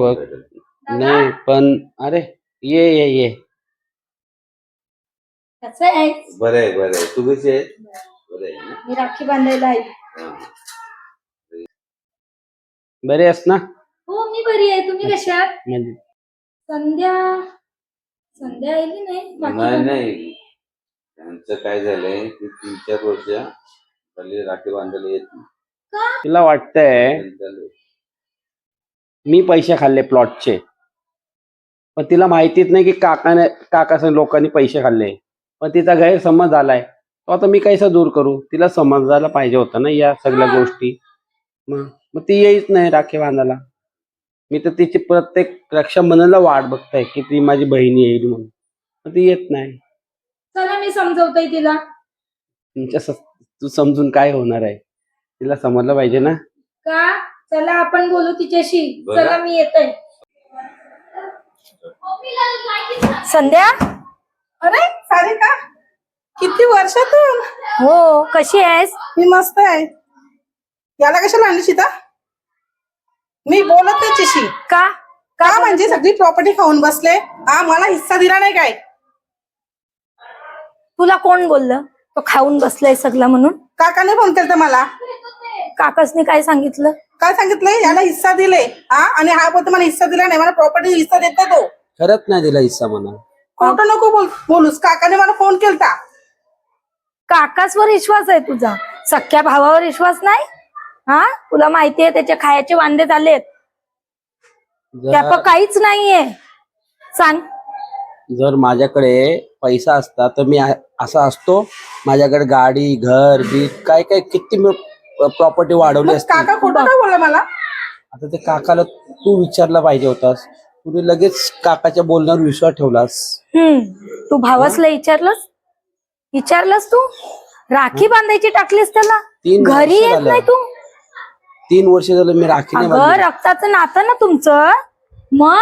बघ नाही पण अरे ये ये ये कसं आहे? बरं आहे तू कशी आहे? बरं आहे ना? मी राखी बांधायला आहे. हा. बरे आहेस ना? हो मी बरी आहे. तुम्ही कशा आहात? म्हणजे संध्या संध्या आली नाही नाही नाही त्यांचं काय झालंय की 3-4 वर्ष झाली राखी बांधायला येत नाही. तिला वाटतंय मी पैसे खाल्ले प्लॉटचे, पण तिला माहितीच नाही की काकाने लोकांनी पैसे खाल्ले. पण तिचा गैरसमज झालाय. तो आता मी कैसा दूर करू? तिला समजायला पाहिजे होतं ना या सगळ्या गोष्टी. मग ती येईच नाही राखी बांधायला. मी तर तिची प्रत्येक रक्षाबंधनाला वाट बघताय की ती माझी बहिणी येईल म्हणून, पण ती येत नाही. चला मी समजवतोय तिला. तू समजून काय होणार आहे? तिला समजलं पाहिजे ना. का? चला आपण बोलू तिच्याशी. बरं. चला मी येते. संध्या अरे सारिका, किती वर्षातून? हो कशी आहेस? मी मस्त आहे. याला कशाला आणली सीता? मी बोलत त्याच्याशी. का का म्हणजे सगळी प्रॉपर्टी खाऊन बसले. हा मला हिस्सा दिला नाही काय? तुला कोण बोललं तो खाऊन बसलाय सगळं म्हणून? काकाने फोन केलता मला. काकासनी काय सांगितलं? काय सांगितलंय? याला हिस्सा दिले हा, आणि हा बोलतो मला हिस्सा दिला नाही. मला प्रॉपर्टी हिस्सा देत नाही तो. खरंच नाही दिला हिस्सा म्हणा. खोटं नको बोलूस. काकाने मला फोन केलता. काकासवर विश्वास आहे तुझा, सख्या भावावर विश्वास नाही? हा तुला माहितीये त्याचे खायचे वांदे झालेत. त्याप काहीच नाहीये. सांग. जर माझ्याकडे पैसा असता तर मी असा असतो. माझ्याकडे गाडी घर बीट काय काय किती प्रॉपर्टी वाढवली असती. काका खोटं का बोलला मला? आता ते काकाला तू विचारला पाहिजे होतास. तुम्ही लगेच काकाच्या बोलण्यावर विश्वास ठेवलास. तू भावासला विचारलंस तू? राखी बांधायची टाकलीस त्याला? 3 वर्ष घरी येत झालं. नाही तू? 3 वर्ष झालं मी राखी नाही अगं बांधली. रक्ताचं नातं ना तुमचं. मग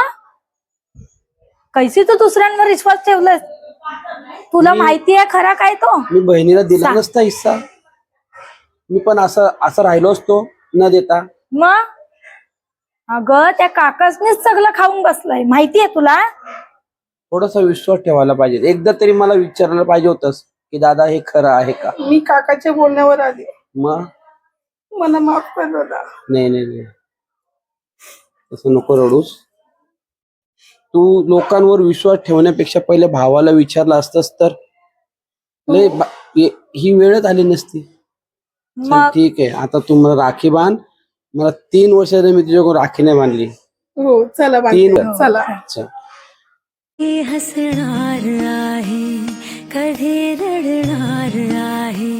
कैसी तू दुसऱ्यांवर विश्वास ठेवलास? तुला माहिती आहे खरा काय तो? मी बहिणीला दिला सांग. नसता हिस्सा. मी पण असं राहिलो असतो न देता. मग अगं त्या काकासनीच सगळं खाऊन बसलाय. माहितीये तुला? थोडासा विश्वास ठेवायला पाहिजे. एकदा तरी मला विचारायला पाहिजे होतंस की दादा हे खरं आहे का. मी काकाच्या बोलण्यावर आली. मग मला माफ कर दादा. नाही तसं नको रडूस. तू लोकांवर विश्वास ठेवण्यापेक्षा पहिले भावाला विचारलं असतंस तर ही वेळच आली नसती. चल, मग ठीक आहे. आता तू मला राखी बांध. मला 3 वर्ष झाले मी तुझ्याकडून राखी नाही बांधली. हो चला बांधते. 3 चला. अच्छा. हसणार आहे कधी रडणार आहे.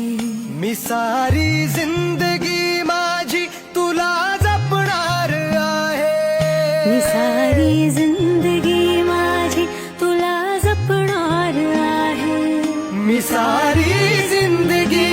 मी सारी जिंदगी माझी तुला जपणार आहे. मी सारी जिंदगी माझी तुला जपणार आहे. मी सारी जिंदगी